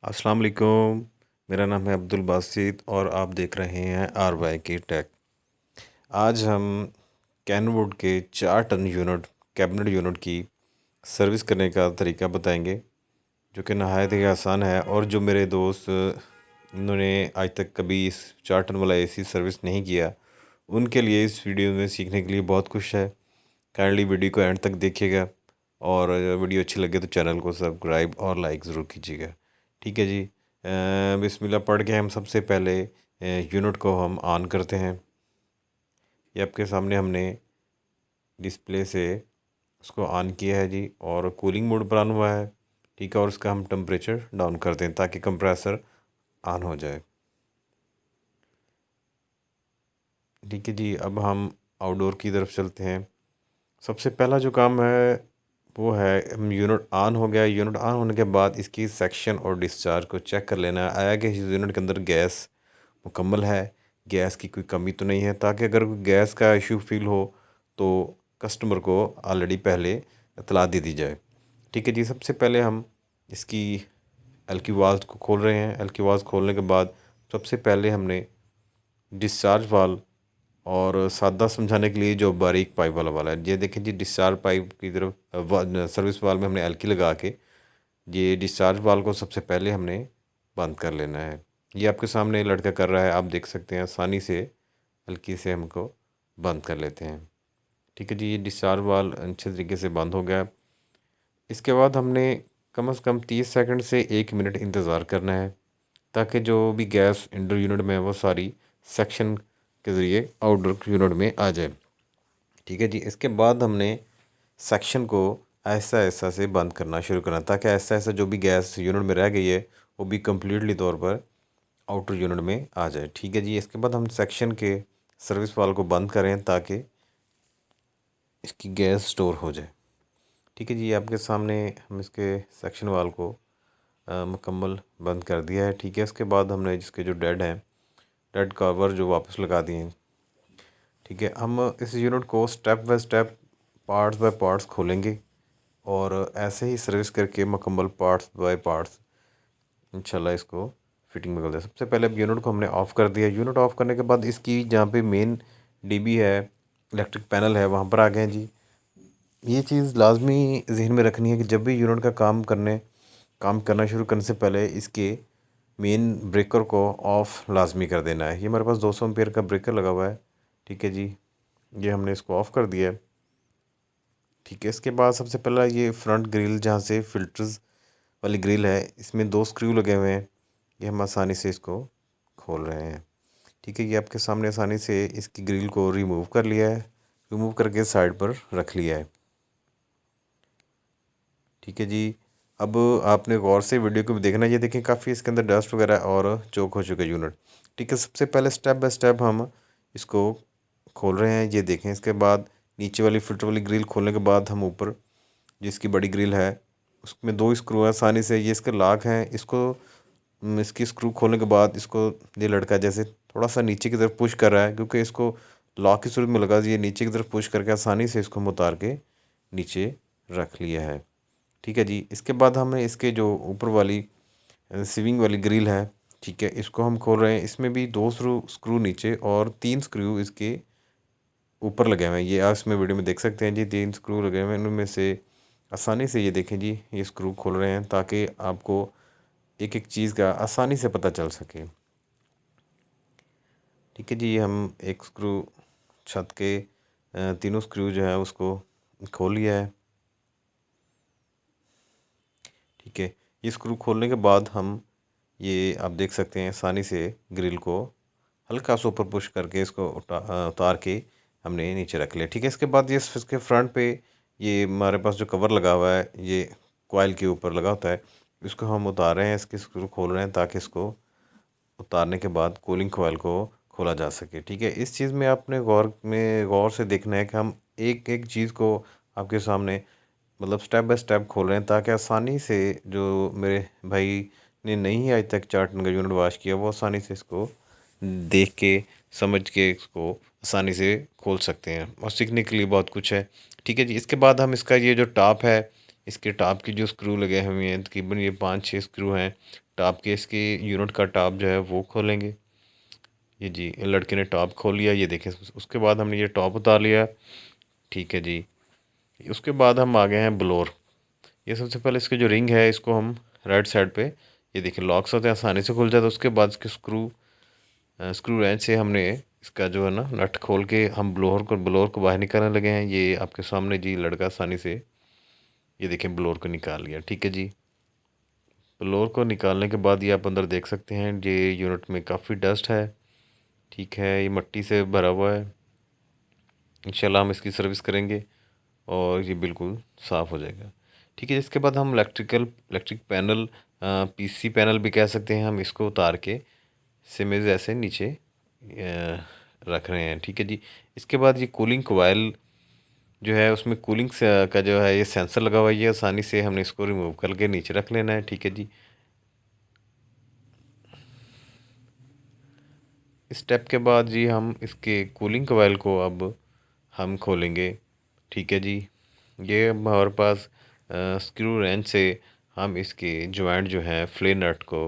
अस्सलाम वालेकुम। मेरा नाम है अब्दुल बासित और आप देख रहे हैं आर वाई की टेक। आज हम कैनवुड के 4 टन यूनिट कैबिनेट यूनिट की सर्विस करने का तरीका बताएंगे, जो कि नहायत ही आसान है। और जो मेरे दोस्त उन्होंने आज तक कभी इस 4 टन वाला एसी सर्विस नहीं किया, उनके लिए इस वीडियो में सीखने के लिए बहुत कुछ है। काइंडली वीडियो को एंड तक देखिएगा और वीडियो अच्छी लगे तो चैनल को सब्सक्राइब और लाइक ज़रूर कीजिएगा। ठीक है जी। बिस्मिल्लाह पढ़ के हम सबसे पहले यूनिट को हम ऑन करते हैं। ये आपके सामने हमने डिस्प्ले से उसको ऑन किया है जी, और कूलिंग मोड पर ऑन हुआ है। ठीक है, और उसका हम टेम्परेचर डाउन करते हैं ताकि कंप्रेसर ऑन हो जाए। ठीक है जी, अब हम आउटडोर की तरफ चलते हैं। सबसे पहला जो काम है वो है, हम यूनिट ऑन हो गया। यूनिट ऑन होने के बाद इसकी सेक्शन और डिस्चार्ज को चेक कर लेना है, आया कि इस यूनिट के अंदर गैस मुकम्मल है, गैस की कोई कमी तो नहीं है, ताकि अगर कोई गैस का इशू फील हो तो कस्टमर को ऑलरेडी पहले इतला दे दी जाए। ठीक है जी, सबसे पहले हम इसकी एल की वाल्व को खोल रहे हैं। एल की वाल्व खोलने के बाद सबसे पहले हमने डिस्चार्ज वाल्व और सादा समझाने के लिए जो बारीक पाइप वाला है, ये देखें जी, डिस्चार्ज पाइप की तरफ सर्विस वाल्व में हमने एलकी लगा के ये डिस्चार्ज वाल्व को सबसे पहले हमने बंद कर लेना है। ये आपके सामने लड़का कर रहा है, आप देख सकते हैं। आसानी से हल्की से हमको बंद कर लेते हैं। ठीक है जी, ये डिस्चार्ज वाल्व अच्छे तरीके से बंद हो गया। इसके बाद हमने कम से कम 30 सेकंड से 1 मिनट इंतज़ार करना है, ताकि जो भी गैस इंडोर यूनिट में है वो सारी सेक्शन के ज़रिए आउटडोर यूनिट में आ जाए। ठीक है जी, इसके बाद हमने सेक्शन को ऐसा ऐसा से बंद करना शुरू करना, ताकि ऐसा ऐसा जो भी गैस यूनिट में रह गई है वो भी कम्प्लीटली तौर पर आउटर यूनिट में आ जाए। ठीक है जी, इसके बाद हम सेक्शन के सर्विस वाल्व को बंद करें ताकि इसकी गैस स्टोर हो जाए। ठीक है जी, आपके सामने हम इसके सेक्शन वाल्व को मुकम्मल बंद कर दिया है। ठीक है, इसके बाद हमने जिसके जो डेड कवर जो वापस लगा दिए हैं। ठीक है, हम इस यूनिट को step by step, parts by parts खोलेंगे और ऐसे ही सर्विस करके मुकम्मल पार्ट्स बाय पार्ट्स इंशाल्लाह इसको फिटिंग में कर दिया। सबसे पहले अब यूनिट को हमने ऑफ़ कर दिया। यूनिट ऑफ़ करने के बाद इसकी जहाँ पे मेन डीबी है, इलेक्ट्रिक पैनल है, वहाँ पर आ गए जी। ये चीज़ लाजमी जहन में रखनी है कि जब भी यूनिट का काम करना शुरू करने से पहले इसके मेन ब्रेकर को ऑफ़ लाजमी कर देना है। ये हमारे पास 200 एम्पेयर का ब्रेकर लगा हुआ है। ठीक है जी, ये हमने इसको ऑफ़ कर दिया है। ठीक है, इसके बाद सबसे पहला ये फ्रंट ग्रिल जहाँ से फ़िल्टर्स वाली ग्रिल है, इसमें 2 स्क्रू लगे हुए हैं। ये हम आसानी से इसको खोल रहे हैं। ठीक है, ये आपके सामने आसानी से इसकी ग्रिल को रिमूव कर लिया है, रिमूव करके साइड पर रख लिया है। ठीक है जी, अब आपने गौर से वीडियो को भी देखना। ये देखें, काफ़ी इसके अंदर डस्ट वगैरह और चोक हो चुका है यूनिट। ठीक है, सबसे पहले स्टेप बाय स्टेप हम इसको खोल रहे हैं। ये देखें, इसके बाद नीचे वाली फिल्टर वाली ग्रिल खोलने के बाद हम ऊपर जिसकी बड़ी ग्रिल है उसमें 2 स्क्रू है, आसानी से ये इसके लॉक हैं। इसकी स्क्रू खोलने के बाद इसको ये लड़का जैसे थोड़ा सा नीचे की तरफ पुश कर रहा है, क्योंकि इसको लॉक की सूरत में लगा दिए। नीचे की तरफ पुश करके आसानी से इसको हम उतार के नीचे रख लिया है। ठीक है जी, इसके बाद हमें इसके जो ऊपर वाली सीविंग वाली ग्रिल है, ठीक है, इसको हम खोल रहे हैं। इसमें भी 2 स्क्रू नीचे और 3 स्क्रू इसके ऊपर लगे हुए हैं। ये आप इसमें वीडियो में देख सकते हैं जी, 3 स्क्रू लगे हुए हैं। इनमें से आसानी से ये देखें जी, ये स्क्रू खोल रहे हैं ताकि आपको एक एक चीज़ का आसानी से पता चल सके। ठीक है जी, हम एक स्क्रू छत के तीनों स्क्रू जो है उसको खोल लिया है। ठीक है, ये स्क्रू खोलने के बाद हम ये आप देख सकते हैं आसानी से ग्रिल को हल्का सा ऊपर पुश करके इसको उतार के हमने नीचे रख लिया। ठीक है, इसके बाद ये इसके फ्रंट पे ये हमारे पास जो कवर लगा हुआ है, ये कॉइल के ऊपर लगा होता है, इसको हम उतार रहे हैं। इसकी स्क्रू खोल रहे हैं ताकि इसको उतारने के बाद कूलिंग कॉइल को खोला जा सके। ठीक है, इस चीज़ में आपने गौर से देखना है कि हम एक एक चीज़ को आपके सामने मतलब स्टेप बाय स्टेप खोल रहे हैं, ताकि आसानी से जो मेरे भाई ने नहीं आज तक 4 टन का यूनिट वाश किया, वो आसानी से इसको देख के समझ के इसको आसानी से खोल सकते हैं। और सीखने के लिए बहुत कुछ है। ठीक है जी, इसके बाद हम इसका ये जो टॉप है, इसके टॉप की जो स्क्रू लगे हुए हैं, तकरीबन ये 5-6 स्क्रू हैं, टॉप के इसके यूनिट का टॉप जो है वो खोलेंगे। ये जी लड़के ने टॉप खोल लिया, ये देखें। उसके बाद हमने ये टॉप उतार लिया, ठीक है जी। उसके बाद हम आ गए हैं ब्लोर। ये सबसे पहले इसके जो रिंग है इसको हम राइट साइड पे, ये देखिए लॉक्स होते हैं, आसानी से खुल जाता है। उसके बाद इसके स्क्रू रेंच से हमने इसका जो है ना नट खोल के हम ब्लोर को बाहर निकालने लगे हैं। ये आपके सामने जी लड़का आसानी से ये देखें ब्लोर को निकाल लिया, ठीक है जी। ब्लोर को निकालने के बाद ये आप अंदर देख सकते हैं ये यूनिट में काफ़ी डस्ट है, ठीक है। ये मिट्टी से भरा हुआ है। इंशाल्लाह हम इसकी सर्विस करेंगे और ये बिल्कुल साफ़ हो जाएगा, ठीक है। इसके बाद हम इलेक्ट्रिक पैनल, पीसी पैनल भी कह सकते हैं, हम इसको उतार के सिमेज ऐसे नीचे रख रहे हैं, ठीक है जी। इसके बाद ये कूलिंग कोयल जो है उसमें कूलिंग का जो है ये सेंसर लगा हुआ है, ये आसानी से हमने इसको रिमूव करके नीचे रख लेना है, ठीक है जी। इस स्टेप के बाद जी हम इसके कूलिंग कोयल को अब हम खोलेंगे, ठीक है जी। ये हमारे पास स्क्रू रेंच से हम इसके जॉइंट जो हैं फ्लेयर नट को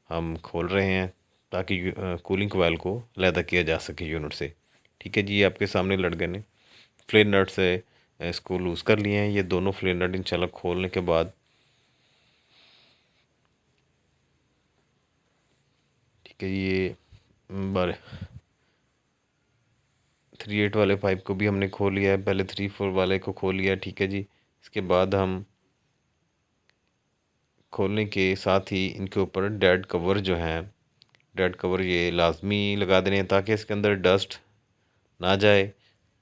हम खोल रहे हैं ताकि कूलिंग कोयल को अलहदा किया जा सके यूनिट से, ठीक है जी। ये आपके सामने लड़के ने फ्लेयर नट से इसको लूज़ कर लिए हैं। ये दोनों फ्लेयर नट इंशाल्लाह खोलने के बाद, ठीक है। ये बार 3/8 वाले पाइप को भी हमने खोल लिया है, पहले 3/4 वाले को खोल लिया, ठीक है जी। इसके बाद हम खोलने के साथ ही इनके ऊपर डेड कवर जो हैं, डेड कवर ये लाजमी लगा देने हैं ताकि इसके अंदर डस्ट ना जाए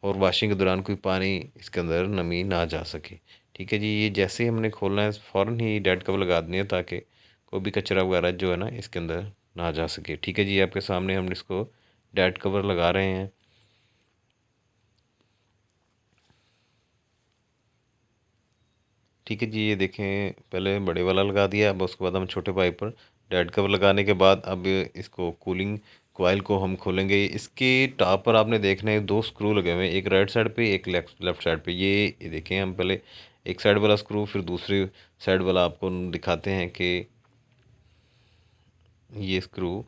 और वॉशिंग के दौरान कोई पानी इसके अंदर नमी ना जा सके, ठीक है जी। ये जैसे ही हमने खोलना है फ़ौरन ही डेड कवर लगा देनी है ताकि कोई भी कचरा वगैरह जो है ना इसके अंदर ना जा सके, ठीक है जी। आपके सामने हम इसको डेड कवर लगा रहे हैं, ठीक है जी। ये देखें पहले बड़े वाला लगा दिया, अब उसके बाद हम छोटे पाइप पर डेड कवर लगाने के बाद अब इसको कूलिंग कोयल को हम खोलेंगे। इसके टॉप पर आपने देखना है दो स्क्रू लगे हुए हैं, एक राइट साइड पे एक लेफ्ट साइड पे। ये देखें हम पहले एक साइड वाला स्क्रू फिर दूसरी साइड वाला आपको दिखाते हैं कि ये स्क्रू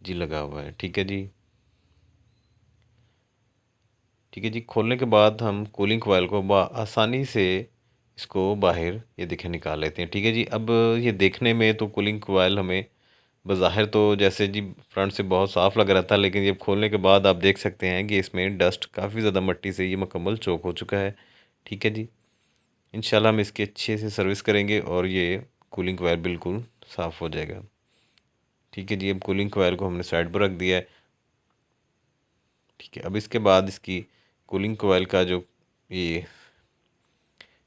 जी लगा हुआ है, ठीक है जी। ठीक है जी, खोलने के बाद हम कूलिंग कोयल को आसानी से इसको बाहर ये देखें निकाल लेते हैं, ठीक है जी। अब ये देखने में तो कूलिंग कोयल हमें बज़ाहिर तो जैसे जी फ्रंट से बहुत साफ़ लग रहा था, लेकिन जब खोलने के बाद आप देख सकते हैं कि इसमें डस्ट काफ़ी ज़्यादा मिट्टी से ये मुकम्मल चोक हो चुका है, ठीक है जी। इंशाल्लाह हम इसकी अच्छे से सर्विस करेंगे और ये कूलिंग कोयल बिल्कुल साफ़ हो जाएगा, ठीक है जी। अब कूलिंग कोयल को हमने साइड पर रख दिया है, ठीक है। अब इसके बाद इसकी कूलिंग कोयल का जो ये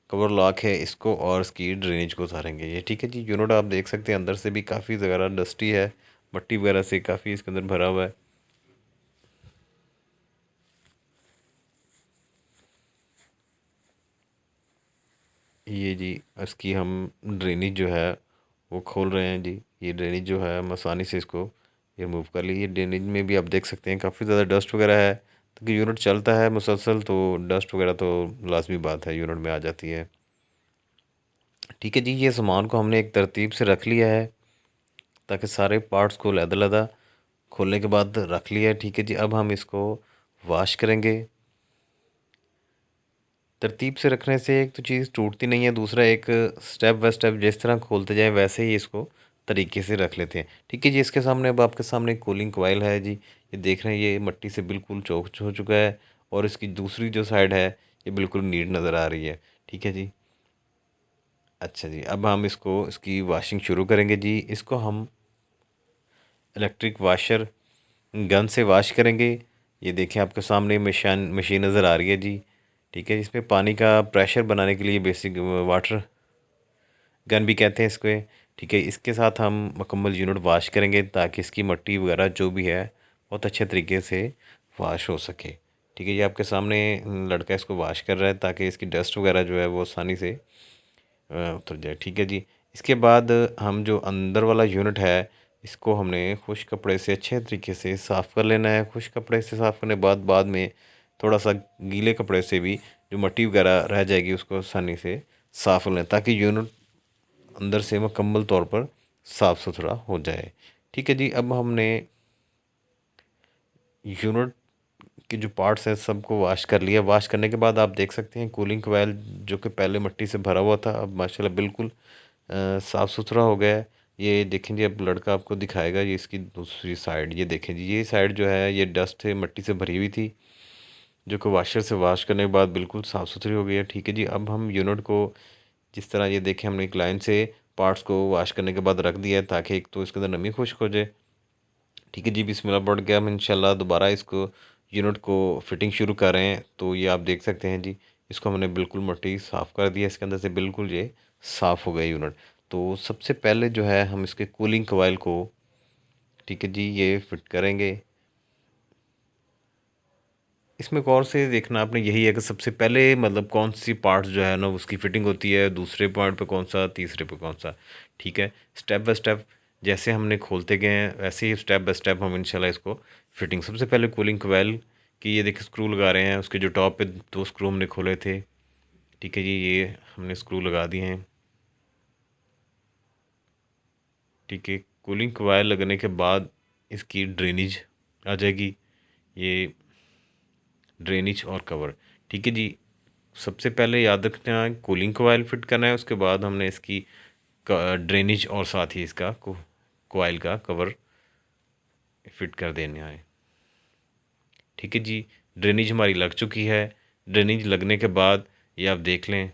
कवर लॉक है इसको और इसकी ड्रेनेज को उतारेंगे ये, ठीक है जी। यूनिट आप देख सकते हैं अंदर से भी काफ़ी ज़्यादा डस्टी है, मट्टी वगैरह से काफ़ी इसके अंदर भरा हुआ है। ये जी इसकी हम ड्रेनेज जो है वो खोल रहे हैं जी। ये ड्रेनेज जो है हम आसानी से इसको रिमूव कर लीजिए। ड्रेनेज में भी आप देख सकते हैं काफ़ी ज़्यादा डस्ट वगैरह है, तो कि यूनिट चलता है मुसलसल तो डस्ट वगैरह तो लाजमी बात है यूनिट में आ जाती है, ठीक है जी। ये सामान को हमने एक तरतीब से रख लिया है ताकि सारे पार्ट्स को अलग-अलग खोलने के बाद रख लिया है, ठीक है जी। अब हम इसको वॉश करेंगे। तरतीब से रखने से एक तो चीज़ टूटती नहीं है, दूसरा एक स्टेप बाय स्टेप जिस तरह खोलते जाएँ वैसे ही इसको तरीके से रख लेते हैं, ठीक है जी। इसके सामने अब आपके सामने कूलिंग कॉइल है जी, ये देख रहे हैं ये मिट्टी से बिल्कुल चौक हो चुका है और इसकी दूसरी जो साइड है ये बिल्कुल नीट नज़र आ रही है, ठीक है जी। अच्छा जी, अब हम इसकी वॉशिंग शुरू करेंगे जी। इसको हम इलेक्ट्रिक वाशर गन से वॉश करेंगे। ये देखें आपके सामने मशीन मशीन नज़र आ रही है जी, ठीक है। इसमें पानी का प्रेशर बनाने के लिए बेसिक वाटर गन भी कहते हैं इसको, ठीक है। इसके साथ हम मुकम्मल यूनिट वॉश करेंगे ताकि इसकी मिट्टी वगैरह जो भी है बहुत अच्छे तरीके से वॉश हो सके, ठीक है। ये आपके सामने लड़का इसको वॉश कर रहा है ताकि इसकी डस्ट वगैरह जो है वो आसानी से उतर जाए, ठीक है जी। इसके बाद हम जो अंदर वाला यूनिट है इसको हमने खुश कपड़े से अच्छे तरीके से साफ़ कर लेना है। खुश कपड़े से साफ़ करने बाद में थोड़ा सा गीले कपड़े से भी जो मिट्टी वगैरह रह जाएगी उसको आसानी से साफ़ कर लें ताकि यूनिट अंदर से मुकम्मल तौर पर साफ़ सुथरा हो जाए। ठीक है जी, अब हमने यूनिट के जो पार्ट्स हैं सबको वॉश कर लिया। वॉश करने के बाद आप देख सकते हैं कूलिंग कोयल जो कि पहले मिट्टी से भरा हुआ था, अब माशाल्लाह बिल्कुल साफ़ सुथरा हो गया है। ये देखें जी, अब लड़का आपको दिखाएगा ये इसकी दूसरी साइड। ये देखें जी, ये साइड जो है ये डस्ट से मिट्टी से भरी हुई थी, जो कि वाशर से वॉश करने के बाद बिल्कुल साफ़ सुथरी हो गई है। ठीक है जी, अब हम यूनिट को जिस तरह ये देखें हमने एक लाइन से पार्ट्स को वॉश करने के बाद रख दिया है ताकि एक तो इसके अंदर नमी खुश्क हो जाए। ठीक है जी, बिस्मिल्लाह पढ़ के हम इंशाल्लाह दोबारा इसको यूनिट को फिटिंग शुरू कर रहे हैं। तो ये आप देख सकते हैं जी, इसको हमने बिल्कुल मिट्टी साफ़ कर दिया, इसके अंदर से बिल्कुल ये साफ़ हो गया यूनिट। तो सबसे पहले जो है हम इसके कूलिंग कॉइल को, ठीक है जी, ये फिट करेंगे। इसमें गौर से देखना आपने यही है कि सबसे पहले मतलब कौन सी पार्ट्स जो है ना उसकी फ़िटिंग होती है, दूसरे पॉइंट पे कौन सा, तीसरे पे कौन सा। ठीक है, स्टेप बाय स्टेप जैसे हमने खोलते गए हैं वैसे ही स्टेप बाय स्टेप हम इंशाल्लाह इसको फिटिंग। सबसे पहले कूलिंग कोयल की ये देखिए स्क्रू लगा रहे हैं, उसके जो टॉप पे 2 स्क्रू हमने खोले थे। ठीक है जी, ये हमने स्क्रू लगा दिए हैं। ठीक है, कूलिंग कोयल लगने के बाद इसकी ड्रेनेज आ जाएगी, ये ड्रेनेज और कवर। ठीक है जी, सबसे पहले याद रखना है कूलिंग कोयल फिट करना है, उसके बाद हमने इसकी ड्रेनेज और साथ ही इसका कोयल का कवर फिट कर देना है। ठीक है जी, ड्रेनेज हमारी लग चुकी है। ड्रेनेज लगने के बाद ये आप देख लें।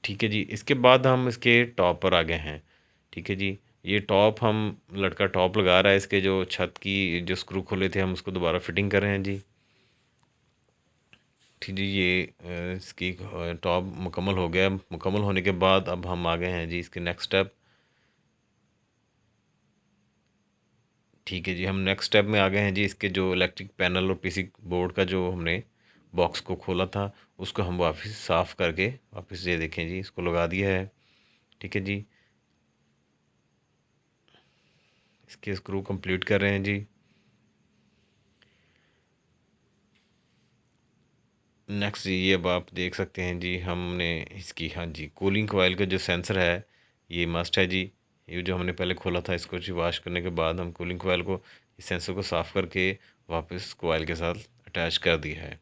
ठीक है जी, इसके बाद हम इसके टॉप पर आ गए हैं। ठीक है जी, ये टॉप हम लड़का टॉप लगा रहा है, इसके जो छत की जो स्क्रू खोले थे हम उसको दोबारा फिटिंग कर रहे हैं जी। ठीक जी, ये इसकी टॉप मुकम्मल हो गया। मुकम्मल होने के बाद अब हम आ गए हैं जी इसके नेक्स्ट स्टेप। ठीक है जी, हम नेक्स्ट स्टेप में आ गए हैं जी। इसके जो इलेक्ट्रिक पैनल और पीसी बोर्ड का जो हमने बॉक्स को खोला था उसको हम वापस साफ़ करके वापस ये देखें जी इसको लगा दिया है। ठीक है जी, इसके स्क्रू कंप्लीट कर रहे हैं जी। नेक्स्ट जी, ये अब आप देख सकते हैं जी हमने इसकी, हाँ जी, कूलिंग कोयल का जो सेंसर है ये मस्ट है जी। ये जो हमने पहले खोला था इसको जी वॉश करने के बाद हम कूलिंग कोयल को इस सेंसर को साफ़ करके वापस कोयल के साथ अटैच कर दिया है।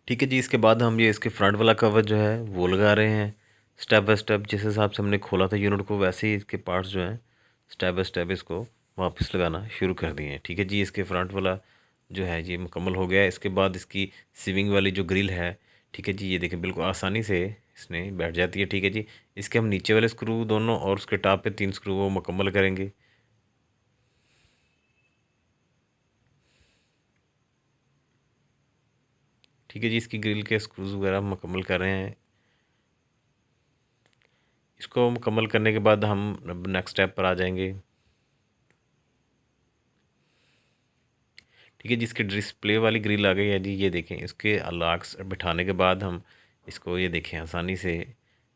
ठीक है जी, इसके बाद हम ये इसके फ्रंट वाला कवर जो है वो लगा रहे हैं स्टेप बाय स्टेप। जिस हिसाब से हमने खोला था यूनिट को वैसे ही इसके पार्ट्स जो हैं स्टेप बाय स्टेप इसको वापस लगाना शुरू कर दिए हैं। ठीक है जी, इसके फ्रंट वाला जो है ये मुकम्मल हो गया है। इसके बाद इसकी सीविंग वाली जो ग्रिल है, ठीक है जी, ये देखें बिल्कुल आसानी से इसने बैठ जाती है। ठीक है जी, इसके हम नीचे वाले स्क्रू दोनों और उसके टॉप पे 3 स्क्रू वो मुकम्मल करेंगे। ठीक है जी, इसकी ग्रिल के स्क्रूज वगैरह मुकम्मल कर रहे हैं। इसको मुकम्मल करने के बाद हम नेक्स्ट स्टेप पर आ जाएंगे। ठीक है, जिसकी डिस्प्ले वाली ग्रिल आ गई है जी। ये देखें, इसके लॉक्स बिठाने के बाद हम इसको ये देखें आसानी से,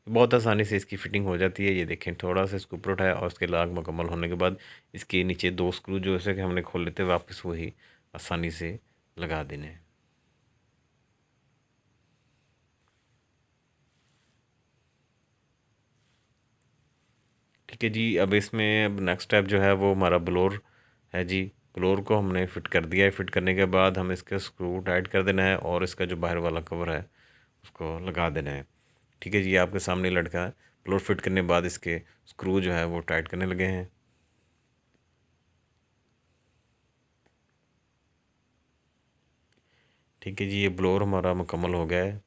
बहुत आसानी से इसकी फ़िटिंग हो जाती है। ये देखें, थोड़ा सा इसको ऊपर उठाया और इसके लॉक मुकम्मल होने के बाद इसके नीचे 2 स्क्रू जो ऐसे कि हमने खोल लेते वापस वही आसानी से लगा देने हैं। ठीक है जी, अब इसमें अब नेक्स्ट स्टेप जो है वो हमारा ब्लोर है जी। ब्लोर को हमने फ़िट कर दिया है। फ़िट करने के बाद हम इसके स्क्रू टाइट कर देना है और इसका जो बाहर वाला कवर है उसको लगा देना है। ठीक है जी, आपके सामने लड़का ब्लोर फिट करने के बाद इसके स्क्रू जो है वो टाइट करने लगे हैं। ठीक है जी, ये ब्लोर हमारा मुकम्मल हो गया है।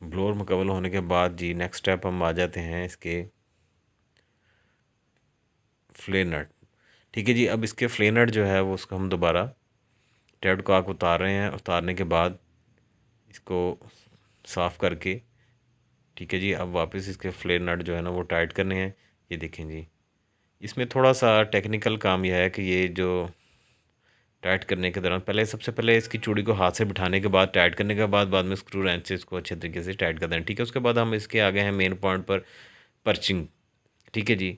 ब्लोर मुकम्मल होने के बाद जी नेक्स्ट स्टेप हम आ जाते हैं इसके फ्लेयर नट। ठीक है जी, अब इसके फ्लेयर नट जो है वो उसको हम दोबारा टैब को आग उतार रहे हैं। उतारने के बाद इसको साफ़ करके, ठीक है जी, अब वापस इसके फ्लेयर नट जो है ना वो टाइट करने हैं। ये देखें जी, इसमें थोड़ा सा टेक्निकल काम यह है कि ये जो टाइट करने के दौरान पहले सबसे पहले इसकी चूड़ी को हाथ से बिठाने के बाद टाइट करने के बाद में स्क्रू रेंच से इसको अच्छे तरीके से टाइट कर देना। ठीक है, उसके बाद हम इसके आगे हैं मेन पॉइंट पर पर्चिंग। ठीक है जी,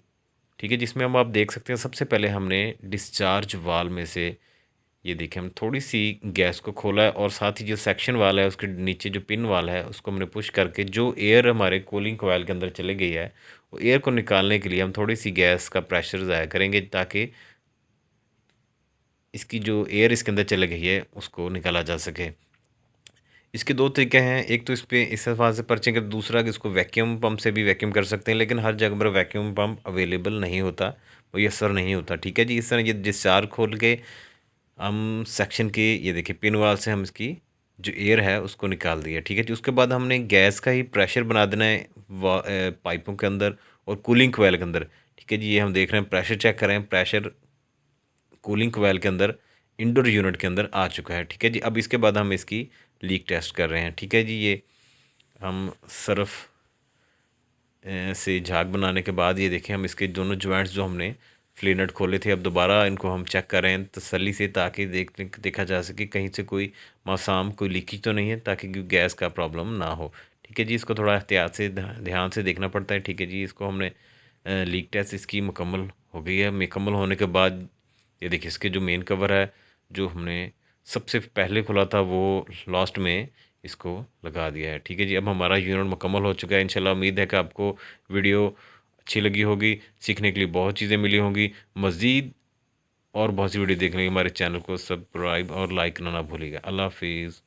ठीक है, जिसमें हम आप देख सकते हैं सबसे पहले हमने डिस्चार्ज वाल में से ये देखिए हम थोड़ी सी गैस को खोला है और साथ ही जो सेक्शन वाला है उसके नीचे जो पिन वाला है उसको हमने पुश करके जो एयर हमारे कूलिंग कोयल के अंदर चले गई है वो एयर को निकालने के लिए हम थोड़ी सी गैस का प्रेशर ज़ाया करेंगे ताकि इसकी जो एयर इसके अंदर चले गई है उसको निकाला जा सके। इसके दो तरीके हैं, एक तो इस पे इस हिसाब से पर्चिंग कर, दूसरा कि इसको वैक्यूम पंप से भी वैक्यूम कर सकते हैं, लेकिन हर जगह पर वैक्यूम पंप अवेलेबल नहीं होता, मुयसर नहीं होता। ठीक है जी, इस तरह ये डिस्चार्ज खोल के हम सेक्शन के ये देखिए पिन वाल से हम इसकी जो एयर है उसको निकाल दिया। ठीक है जी, उसके बाद हमने गैस का ही प्रेशर बना देना है पाइपों के अंदर और कूलिंग कोयल के अंदर। ठीक है जी, ये हम देख रहे हैं, प्रेशर चेक कर रहे हैं, प्रेशर कूलिंग कोयल के अंदर इंडोर यूनिट के अंदर आ चुका है। ठीक है जी, अब इसके बाद हम इसकी लीक टेस्ट कर रहे हैं। ठीक है जी, ये हम सर्फ से झाग बनाने के बाद ये देखें हम इसके दोनों जॉइंट्स जो हमने फ्लेनट खोले थे अब दोबारा इनको हम चेक कर रहे हैं तसल्ली से, ताकि देखा जा सके कहीं से कोई मासाम कोई लीकेज तो नहीं है, ताकि गैस का प्रॉब्लम ना हो। ठीक है जी, इसको थोड़ा एहतियात से ध्यान से देखना पड़ता है। ठीक है जी, इसको हमने लीक टेस्ट इसकी मुकम्मल हो गई है। मुकम्मल होने के बाद ये देखिए इसके जो मेन कवर है जो हमने सबसे पहले खुला था वो लास्ट में इसको लगा दिया है। ठीक है जी, अब हमारा यूनिट मुकम्मल हो चुका है। इंशाल्लाह उम्मीद है कि आपको वीडियो अच्छी लगी होगी, सीखने के लिए बहुत चीज़ें मिली होंगी। मज़ीद और बहुत सी वीडियो देखने के लिए हमारे चैनल को सब्सक्राइब और लाइक करना ना भूलिएगा। अल्लाह हाफिज़।